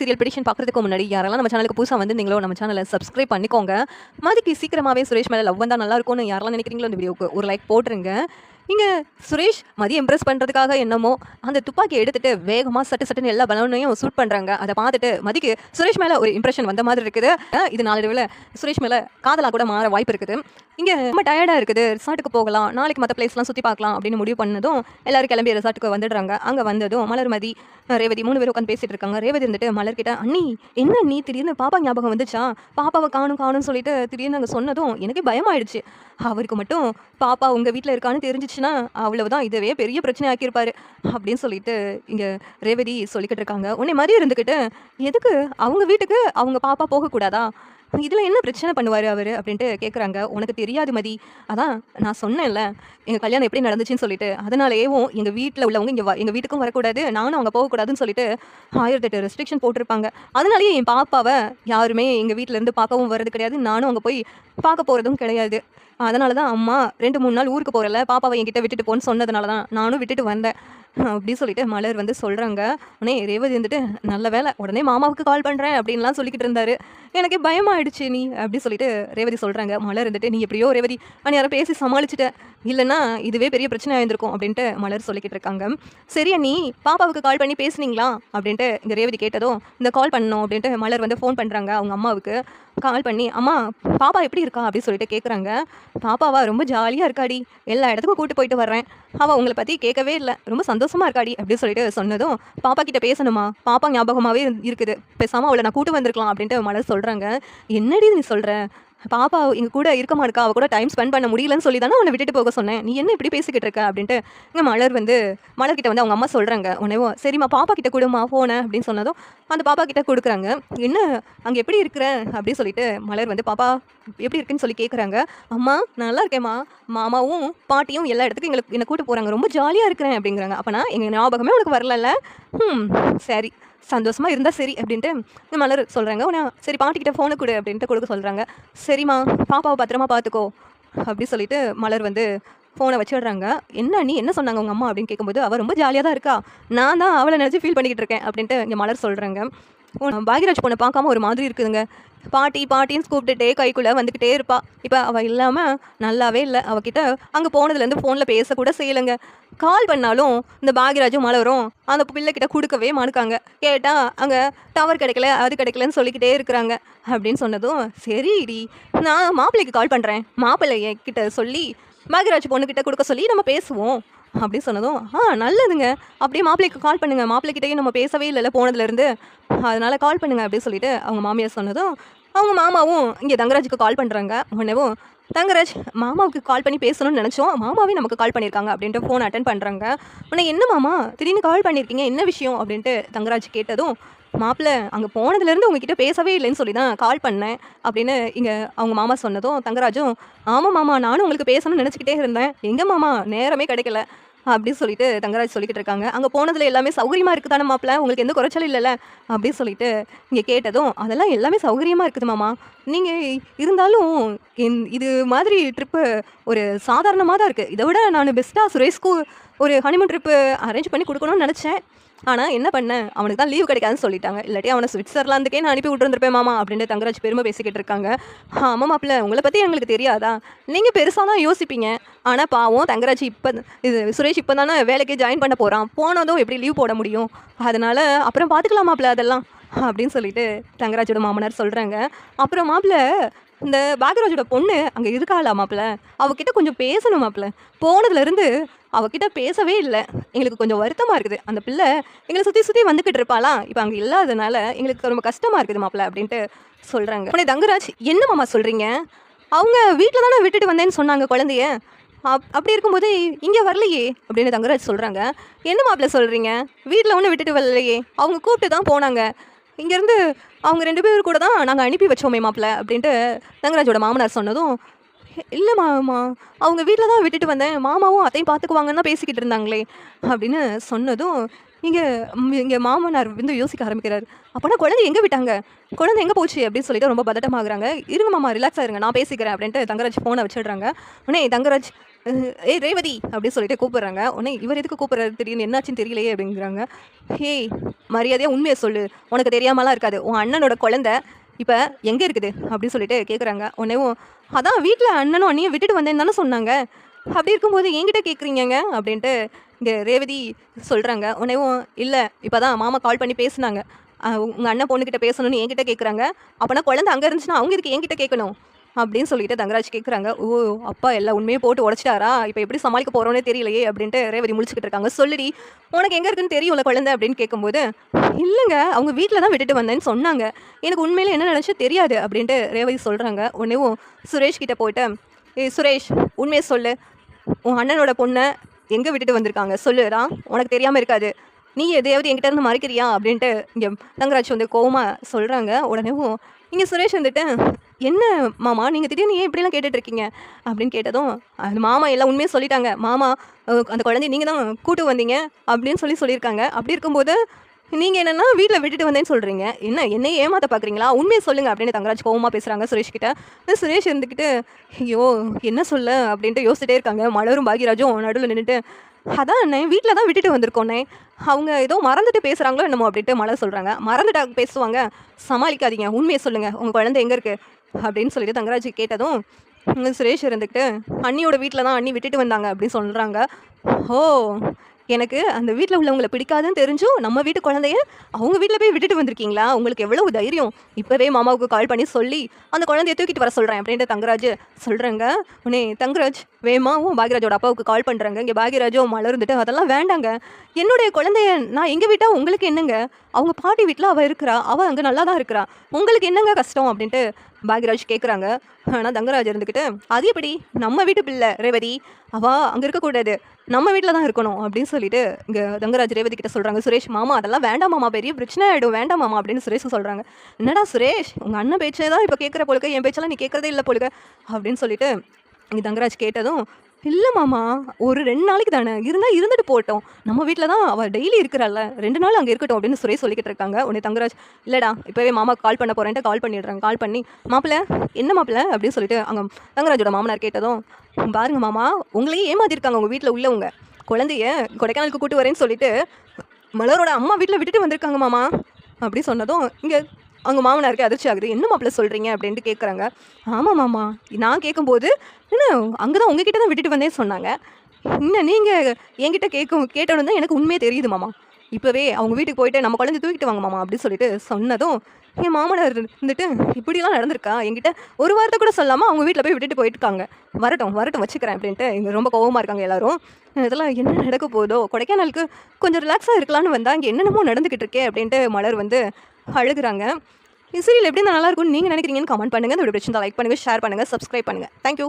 Serial petition பார்க்குறதுக்கு முன்னாடி யாரெல்லாம் நம்ம சேனலுக்கு புதுசாக வந்து நீங்களோ நம்ம சேனலை சப்ஸ்கிரைப் பண்ணிக்கோங்க. மதிக்கு சீக்கிரமாகவே சுரேஷ் மேலே லவ் வந்தால் நல்லா இருக்கும்னு யாரெல்லாம் நினைக்கிறீங்களோ இந்த வீடியோக்கு ஒரு லைக் போட்டுருங்க. இங்கே சுரேஷ் மதியம் இம்ப்ரெஸ் பண்ணுறதுக்காக என்னமோ அந்த துப்பாக்கி எடுத்துகிட்டு வேகமாக சட்டுன்னு எல்லா பலனையும் ஷூட் பண்ணுறாங்க. அதை பார்த்துட்டு மதிக்கு சுரேஷ் மேலே ஒரு இம்ப்ரெஷன் வந்த மாதிரி இருக்குது. இது நாளடைவில் சுரேஷ் மேலே காதலாக கூட மாற வாய்ப்பு இருக்குது. இங்கே ரொம்ப டயர்டாக இருக்குது, ரிசார்ட்டுக்கு போகலாம், நாளைக்கு மற்ற பிளேஸ்லாம் சுற்றி பார்க்கலாம் அப்படின்னு முடிவு பண்ணதும் எல்லோரும் கிளம்பி ரிசார்ட்டுக்கு வந்துடுறாங்க. அங்கே வந்ததும் மலர், மதி, ரேவதி 3 பேர் உட்காந்து பேசிகிட்டு இருக்காங்க. ரேவதி இருந்துட்டு மலர்கிட்ட, அண்ணி என்ன நீ திடீர்னு பாப்பா ஞாபகம் வந்துச்சா, பாப்பாவை காணும் சொல்லிட்டு திடீர்னு அங்கே சொன்னதும் எனக்கு பயமாயிடுச்சு. அவருக்கு மட்டும் பாப்பா உங்கள் வீட்டில் இருக்கான்னு தெரிஞ்சிச்சுன்னா அவ்வளவுதான், இதவே பெரிய பிரச்சனை ஆக்கியிருப்பாரு அப்படின்னு சொல்லிட்டு இங்கே ரேவதி சொல்லிக்கிட்டு இருக்காங்க. உன்னை மாதிரி இருந்துக்கிட்டு எதுக்கு அவங்க வீட்டுக்கு அவங்க பாப்பா போகக்கூடாதா, இதில் என்ன பிரச்சனை பண்ணுவார் அவர் அப்படின்ட்டு கேட்குறாங்க. உனக்கு தெரியாது மதி, அதான் நான் சொன்னேன்ல எங்கள் கல்யாணம் எப்படி நடந்துச்சுன்னு சொல்லிட்டு, அதனாலேயும் எங்கள் வீட்டில் உள்ளவங்க எங்கள் வீட்டுக்கும் வரக்கூடாது, நானும் அவங்க போகக்கூடாதுன்னு சொல்லிட்டு 1008 ரெஸ்ட்ரிக்ஷன் போட்டிருப்பாங்க. அதனாலேயே என் பாப்பாவை யாருமே எங்கள் வீட்டிலேருந்து பார்க்கவும் வர்றது கிடையாது, நானும் அங்கே போய் பார்க்க போகிறதும் கிடையாது. அதனால தான் அம்மா 2-3 நாள் ஊருக்கு போகிறல, பாப்பாவை என்கிட்ட விட்டுட்டு போன்னு சொன்னதுனால தான் நானும் விட்டுட்டு வந்தேன் அப்படி சொல்லிட்டு மலர் வந்து சொல்கிறாங்க. உடனே ரேவதி வந்துட்டு, நல்ல வேலை உடனே மாமாவுக்கு கால் பண்ணுறேன் அப்படின்லாம் சொல்லிக்கிட்டு இருந்தாரு, எனக்கு பயமாயிடுச்சு நீ அப்படி சொல்லிட்டு ரேவதி சொல்கிறாங்க. மலர் இருந்துட்டு, நீ எப்படியோ ரேவதி யாரும் பேசி சமாளிச்சுட்ட, இல்லைன்னா இதுவே பெரிய பிரச்சனை ஆயிருந்திருக்கும் அப்படின்ட்டு மலர் சொல்லிக்கிட்டு இருக்காங்க. சரியா நீ பாப்பாவுக்கு கால் பண்ணி பேசுனீங்களா அப்படின்ட்டு இங்கே ரேவதி கேட்டதும், இந்த கால் பண்ணணும் அப்படின்ட்டு மலர் வந்து ஃபோன் பண்ணுறாங்க. அவங்க அம்மாவுக்கு கால் பண்ணி, அம்மா பாப்பா எப்படி இருக்கா அப்படின்னு சொல்லிட்டு கேட்குறாங்க. பாப்பாவா ரொம்ப ஜாலியாக இருக்காடி, எல்லா இடத்துக்கும் கூட்டு போயிட்டு வர்றேன், அவள் உங்களை பற்றி கேட்கவே இல்லை, ரொம்ப சந்தோஷமாக இருக்காடி அப்படின்னு சொல்லிட்டு சொன்னதும், பாப்பா கிட்ட பேசணுமா, பாப்பா ஞாபகமாகவே இருக்குது, பேசாமல் அவளை நான் கூட்டு வந்திருக்கலாம் அப்படின்ட்டு மலர் சொல்கிறாங்க. என்னடி நீ சொல்கிற, பாப்பா எங்கள் கூட இருக்க மாட்டேக்கா, அவள் கூட டைம் ஸ்பெண்ட் பண்ண முடியலன்னு சொல்லி தானே அவனை விட்டுட்டு போக சொன்னேன், நீ என்ன இப்படி பேசிக்கிட்டு இருக்க அப்படின்ட்டு இங்கே மலர்கிட்ட வந்து அவங்க அம்மா சொல்கிறாங்க. உடனே சரிம்மா பாப்பா கிட்ட கொடுமா ஃபோனை அப்படின்னு சொன்னதும் அந்த பாப்பா கிட்ட கொடுக்குறாங்க. என்ன அங்கே எப்படி இருக்கிற அப்படின்னு சொல்லிட்டு மலர் வந்து பாப்பா எப்படி இருக்குன்னு சொல்லி கேட்குறாங்க. அம்மா நல்லா இருக்கேம்மா, மாமாவும் பாட்டியும் எல்லா இடத்துக்கும் என்னை கூட்டு போகிறாங்க, ரொம்ப ஜாலியாக இருக்கிறேன் அப்படிங்கிறாங்க. அப்போனா எங்கள் ஞாபகமே உனக்கு வரல, சரி சந்தோஷமாக இருந்தால் சரி அப்படின்ட்டு மலர் சொல்கிறாங்க. உடனே சரி பாட்டிக்கிட்ட ஃபோனை கொடு அப்படின்ட்டு கொடுக்க சொல்கிறாங்க. சரிம்மா பாப்பாவை பத்திரமா பார்த்துக்கோ அப்படி சொல்லிட்டு மலர் வந்து ஃபோனை வச்சிடுறாங்க. என்ன நீ என்ன சொன்னாங்க உங்கள் அம்மா அப்படின்னு கேட்கும்போது, அவள் ரொம்ப ஜாலியாக தான் இருக்கா, நான் தான் அவளை நினச்சி ஃபீல் பண்ணிக்கிட்டு இருக்கேன் அப்படின்ட்டு இங்கே மலர் சொல்கிறாங்க. பாக்யராஜ் பொண்ணை பார்க்காம ஒரு மாதிரி இருக்குதுங்க, பாட்டின்னு கூப்பிட்டுட்டே கைக்குள்ளே வந்துக்கிட்டே இருப்பா, இப்போ அவள் இல்லாமல் நல்லாவே இல்லை, அவகிட்ட அங்கே போனதுலேருந்து ஃபோனில் பேசக்கூட செய்யலைங்க, கால் பண்ணாலும் இந்த பாக்யராஜும் மலரும் அந்த பிள்ளைக்கிட்ட கொடுக்கவே மாட்டுக்காங்க, கேட்டால் அங்கே டவர் கிடைக்கல அது கிடைக்கலன்னு சொல்லிக்கிட்டே இருக்கிறாங்க அப்படின்னு சொன்னதும், சரிடி நான் மாப்பிள்ளைக்கு கால் பண்ணுறேன், மாப்பிள்ளைய கிட்ட சொல்லி பாக்யராஜ் பொண்ணுக்கிட்ட கொடுக்க சொல்லி நம்ம பேசுவோம் அப்படின்னு சொன்னதும், நல்லதுங்க அப்படியே மாப்பிள்ளைக்கு கால் பண்ணுங்க, மாப்பிள்ளைக்கிட்டையும் நம்ம பேசவே இல்லைல்ல போனதுலேருந்து, அதனால் கால் பண்ணுங்க அப்படின்னு சொல்லிட்டு அவங்க மாமியார் சொன்னதும் அவங்க மாமாவும் இங்கே தங்கராஜுக்கு கால் பண்ணுறாங்க. உடனேவும் தங்கராஜ் மாமாவுக்கு கால் பண்ணி பேசணும்னு நினச்சோம், மாமாவே நமக்கு கால் பண்ணியிருக்காங்க அப்படின்ட்டு ஃபோன் அட்டன் பண்ணுறாங்க. உடனே என்ன மாமா திடீர்னு கால் பண்ணியிருக்கீங்க, என்ன விஷயம் அப்படின்ட்டு தங்கராஜ் கேட்டதும், மாப்பிள்ளை அங்கே போனதுலேருந்து உங்ககிட்ட பேசவே இல்லைன்னு சொல்லி தான் கால் பண்ணேன் அப்படின்னு இங்கே அவங்க மாமா சொன்னதும் தங்கராஜும், ஆமாம் மாமா நானும் உங்களுக்கு பேசணும்னு நினச்சிக்கிட்டே இருந்தேன், எங்கே மாமா நேரமே கிடைக்கல அப்படின்னு சொல்லிட்டு தங்கராஜ் சொல்லிக்கிட்டு இருக்காங்க. அங்கே போனதில் எல்லாமே சௌகரியமாக இருக்குது தானே மாப்பிள்ள, உங்களுக்கு எந்த குறைச்சலும் இல்லைல்ல அப்படின்னு சொல்லிட்டு இங்கே கேட்டதும், அதெல்லாம் எல்லாமே சௌகரியமாக இருக்குது மாமா, நீங்கள் இருந்தாலும் இது மாதிரி ட்ரிப்பு ஒரு சாதாரணமாக தான் இருக்குது, இதை விட நான் பெஸ்ட்டாக சுரேஷ்க்கு ஒரு ஹனிமூன் ட்ரிப்பு அரேஞ்ச் பண்ணி கொடுக்கணும்னு நினச்சேன், ஆனால் என்ன பண்ணேன் அவனுக்கு தான் லீவ் கிடைக்காதுன்னு சொல்லிட்டாங்க, இல்லாட்டி அவனை சுவிட்சர்லாந்துக்கே நான் அனுப்பி விட்டுருந்துருப்பேன் மாமா அப்படின்னு தங்கராஜ் பெருமை பேசிக்கிட்டு இருக்காங்க. ஆமாம் மாப்பிள்ள உங்களை பற்றி எங்களுக்கு தெரியாதா, நீங்கள் பெருசாக தான் யோசிப்பீங்க, ஆனால் பாவம் தங்கராஜ் சுரேஷ் இப்போ தானே வேலைக்கே ஜாயின் பண்ண போகிறான், போனதும் எப்படி லீவ் போட முடியும், அதனால் அப்புறம் பார்த்துக்கலாம் மாப்பிள்ள அதெல்லாம் அப்படின்னு சொல்லிட்டு தங்கராஜோட மாமனார் சொல்கிறாங்க. அப்புறம் மாப்பிள்ள இந்த பாக்யராஜோட பொண்ணு அங்கே இருக்காளா மாப்பிள்ள, அவகிட்ட கொஞ்சம் பேசணும் மாப்பிள்ள, போனதுலேருந்து அவகிட்ட பேசவே இல்லை, எங்களுக்கு கொஞ்சம் வருத்தமாக இருக்குது, அந்த பிள்ளை எங்களை சுற்றி வந்துக்கிட்டு இருப்பாளா, இப்போ அங்கே இல்லாதனால எங்களுக்கு ரொம்ப கஷ்டமாக இருக்குது மாப்பிள்ள அப்படின்ட்டு சொல்கிறாங்க. உடனே தங்கராஜ், என்ன மாமா சொல்கிறீங்க, அவங்க வீட்டில் தானே விட்டுட்டு வந்தேன்னு சொன்னாங்க குழந்தைய, அப்படி இருக்கும்போது இங்கே வரலையே அப்படின்னு தங்கராஜ் சொல்கிறாங்க. என்ன மாப்பிள்ள சொல்கிறீங்க, வீட்டில் ஒன்றும் விட்டுட்டு வரலையே, அவங்க கூப்பிட்டு தான் போனாங்க, இங்கேருந்து அவங்க 2 பேர் கூட தான் நாங்கள் அனுப்பி வச்சோமே மாப்பிள்ள அப்படின்ட்டு தங்கராஜோட மாமனார் சொன்னதும், இல்லை மாமா அவங்க வீட்டில் தான் விட்டுட்டு வந்தேன், மாமாவும் அத்தையும் பார்த்துக்குவாங்கன்னா பேசிக்கிட்டு இருந்தாங்களே அப்படின்னு சொன்னதும் இங்கே மாமனார் வந்து யோசிக்க ஆரம்பிக்கிறார். அப்போனா குழந்தை எங்கே விட்டாங்க, குழந்தை எங்கே போச்சு அப்படின்னு சொல்லிட்டு ரொம்ப பதட்டமாகறாங்க. இருங்க மாமா ரிலாக்ஸாக இருங்க நான் பேசிக்கிறேன் அப்படின்ட்டு தங்கராஜ் ஃபோனை வச்சிடுறாங்க. உடனே தங்கராஜ் ஏய் ரேவதி அப்படின்னு சொல்லிட்டு கூப்பிடுறாங்க. உடனே இவர் எதுக்கு கூப்பிடுறாரு திடீர்னு என்னாச்சுன்னு தெரியலையே அப்படிங்கிறாங்க. ஹேய் மரியாதையாக உண்மையை சொல்லு, உனக்கு தெரியாமலாம் இருக்காது, உன் அண்ணனோட குழந்தை இப்போ எங்கே இருக்குது அப்படின்னு சொல்லிட்டு கேட்குறாங்க. உடனேவும் அதான் வீட்டில் அண்ணனும் அண்ணியும் விட்டுட்டு வந்தேன்னு தானே சொன்னாங்க, அப்படி இருக்கும்போது என்கிட்ட கேட்குறீங்கங்க அப்படின்ட்டு இங்கே ரேவதி சொல்கிறாங்க. உடனேவும் இல்லை இப்போ தான் மாமா கால் பண்ணி பேசுனாங்க, உங்கள் அண்ணன் பொண்ணுக்கிட்ட பேசணும்னு என்கிட்ட கேட்குறாங்க, அப்போனா குழந்தை அங்கே இருந்துச்சுன்னா அவங்க இதுக்கு என்கிட்ட கேட்கணும் அப்படின்னு சொல்லிட்டு தங்கராஜ் கேட்குறாங்க. ஓ அப்பா எல்லா உண்மையை போட்டு உடச்சிட்டாரா, இப்போ எப்படி சமாளிக்க போகிறோன்னே தெரியலையே அப்படின்ட்டு ரேவதி முழிச்சுக்கிட்டு இருக்காங்க. சொல்லுடி உனக்கு எங்கே இருக்குன்னு தெரியும்ல குழந்தை அப்படின்னு கேட்கும்போது, இல்லைங்க அவங்க வீட்டில் தான் விட்டுட்டு வந்தேன்னு சொன்னாங்க, எனக்கு உண்மையிலே என்ன நினச்சா தெரியாது அப்படின்ட்டு ரேவதி சொல்கிறாங்க. உடனேவும் சுரேஷ் கிட்டே போயிட்டு, ஏய் சுரேஷ் உண்மையை சொல்லு, உன் அண்ணனோட பொண்ணை எங்கே விட்டுட்டு வந்திருக்காங்க சொல்லுடா, உனக்கு தெரியாமல் இருக்காது, நீ எதையாவது என்கிட்ட இருந்து மறைக்கிறியா அப்படின்ட்டு இங்கே தங்கராஜ் வந்து கோவமாக சொல்கிறாங்க. உடனேவும் இங்கே சுரேஷ் வந்துட்டு, என்ன மாமா நீங்கள் திடீர்னு ஏன் இப்படிலாம் கேட்டுட்ருக்கீங்க அப்படின்னு கேட்டதும், அது மாமா எல்லாம் உண்மையாக சொல்லிட்டாங்க, மாமா அந்த குழந்தைய நீங்கள் தான் கூட்டு வந்தீங்க அப்படின்னு சொல்லியிருக்காங்க, அப்படி இருக்கும்போது நீங்கள் என்னென்னா வீட்டில் விட்டுட்டு வந்தேன்னு சொல்கிறீங்க, என்னையே ஏமாற்ற பார்க்குறீங்களா, உண்மையை சொல்லுங்கள் அப்படின்னு தங்கராஜ் கோவமாக பேசுகிறாங்க சுரேஷ் கிட்ட. சுரேஷ் இருந்துக்கிட்டு ஐயோ என்ன சொல்ல அப்படின்ட்டு யோசிச்சுட்டே இருக்காங்க. மலரும் பாக்யராஜும் நடுவில் நின்றுட்டு, அதான் அண்ணே வீட்டில் தான் விட்டுட்டு வந்திருக்கோண்ணே, அவங்க ஏதோ மறந்துட்டு பேசுகிறாங்களோ என்னமோ அப்படின்ட்டு மலர் சொல்கிறாங்க. மறந்துட்டா பேசுவாங்க, சமாளிக்காதீங்க, உண்மையை சொல்லுங்கள், உங்கள் குழந்தை எங்கே இருக்குது அப்படின்னு சொல்லிட்டு தங்கராஜ் கேட்டதும் சுரேஷ் இருந்துக்கிட்டு, அண்ணியோட வீட்டில் தான் அண்ணி விட்டுட்டு வந்தாங்க அப்படின்னு சொல்கிறாங்க. ஓ எனக்கு அந்த வீட்டில் உள்ளவங்களை பிடிக்காதுன்னு தெரிஞ்சும் நம்ம வீட்டு குழந்தைய அவங்க வீட்டில் போய் விட்டுட்டு வந்திருக்கீங்களா, உங்களுக்கு எவ்வளவு தைரியம், இப்போவே மாமாவுக்கு கால் பண்ணி சொல்லி அந்த குழந்தைய தூக்கிட்டு வர சொல்கிறேன் அப்படின்ட்டு தங்கராஜ் சொல்கிறேங்க. உடனே தங்கராஜ் வேமாவும் பாக்யராஜோட அப்பாவுக்கு கால் பண்ணுறாங்க. இங்கே பாக்யராஜும் மலர்ந்துட்டு, அதெல்லாம் வேண்டாங்க, என்னுடைய குழந்தைய நான் எங்கே விட்டால் உங்களுக்கு என்னங்க, அவங்க பாட்டி வீட்டில் அவள் இருக்கிறா, அவள் அங்கே நல்லா தான் இருக்கிறா, உங்களுக்கு என்னங்க கஷ்டம் அப்படின்ட்டு பாக்யராஜ் கேட்குறாங்க. ஆனால் தங்கராஜ் இருந்துக்கிட்டு, அது எப்படி நம்ம வீட்டு பிள்ளை ரேவதி, அவள் அங்கே இருக்கக்கூடாது, நம்ம வீட்டில் தான் இருக்கணும் அப்படின்னு சொல்லிட்டு இங்கே தங்கராஜ் ரேவதி கிட்ட சொல்கிறாங்க. சுரேஷ் மாமா அதெல்லாம் வேண்டாம் மாமா, பெரிய பிரச்சனை ஆகிடும், வேண்டாம் மாமா அப்படின்னு சுரேஷ் சொல்கிறாங்க. என்னடா சுரேஷ் உங்கள் அண்ணன் பேச்சே தான் இப்போ கேட்குற போலுக்க, என் பேச்செல்லாம் நீ கேட்குறதே இல்லை போலுக்க அப்படின்னு சொல்லிட்டு இங்கே தங்கராஜ் கேட்டதும், இல்லை மாமா ஒரு 2 நாளைக்கு தானே இருந்தால் இருந்துட்டு போட்டோம், நம்ம வீட்டில் தான் அவள் டெய்லி இருக்கிறாள்ல, 2 நாள் அங்கே இருக்கட்டும் அப்படின்னு சுரேஷ் சொல்லிக்கிட்டு இருக்காங்க. உடனே தங்கராஜ் இல்லைடா இப்போவே மாமா கால் பண்ண போகிறேன்ட்டு கால் பண்ணிடுறாங்க. கால் பண்ணி, மாப்பிள்ளை என்ன மாப்பிள்ளை அப்படின்னு சொல்லிட்டு அங்கே தங்கராஜோட மாமனார் கேட்டதும், பாருங்க மாமா உங்களையே ஏமாத்திருக்காங்க உங்கள் வீட்டில் உள்ளவங்க, குழந்தைய கொடைக்கானலுக்கு கூட்டு வரேன்னு சொல்லிட்டு மலரோட அம்மா வீட்டில் விட்டுட்டு வந்திருக்காங்க மாமா அப்படி சொன்னதும் இங்கே அவங்க மாமனாருக்கு அதிர்ச்சி ஆகுது. என்ன மாப்பிள்ளை சொல்கிறீங்க அப்படின்ட்டு கேட்குறாங்க. ஆமாம் மாமா நான் கேட்கும்போது என்ன அங்கே தான் உங்ககிட்ட தான் விட்டுட்டு வந்தேன்னு சொன்னாங்க, இன்னும் நீங்கள் என்கிட்ட கேட்டோன்னு தான் எனக்கு உண்மையே தெரியுது மாமா, இப்போவே அவங்க வீட்டுக்கு போயிட்டு நம்ம குழந்தை தூக்கிட்டு வாங்க மாமா அப்படின்னு சொல்லிட்டு சொன்னதும் என் மாமனார் இருந்துட்டு, இப்படிலாம் நடந்திருக்கா, என்கிட்ட ஒரு வாரத்தை கூட சொல்லாமல் அவங்க வீட்டில் போய் விட்டுட்டு போயிட்டுருக்காங்க, வரட்டும் வரட்டும் வச்சுக்கிறேன் அப்படின்ட்டு இங்கே ரொம்ப கோவமாக இருக்காங்க எல்லாரும். இதெல்லாம் என்ன நடக்க போதோ, கொடைக்கானலுக்கு கொஞ்சம் ரிலாக்ஸாக இருக்கலான்னு வந்தால் இங்கே என்னென்னமோ நடந்துக்கிட்டு இருக்கே அப்படின்ட்டு மலர் வந்து அழுகுறாங்க. சீரியல் எப்படி இருந்தால் நல்லாயிருக்கும்னு நீங்கள் நினைக்கிறீங்கன்னு கமெண்ட் பண்ணுங்கள். இந்த வீடியோ பிடிச்சிருந்தா லைக் பண்ணுங்கள், ஷேர் பண்ணுங்கள், சப்ஸ்கிரைப் பண்ணுங்கள். தேங்க்யூ.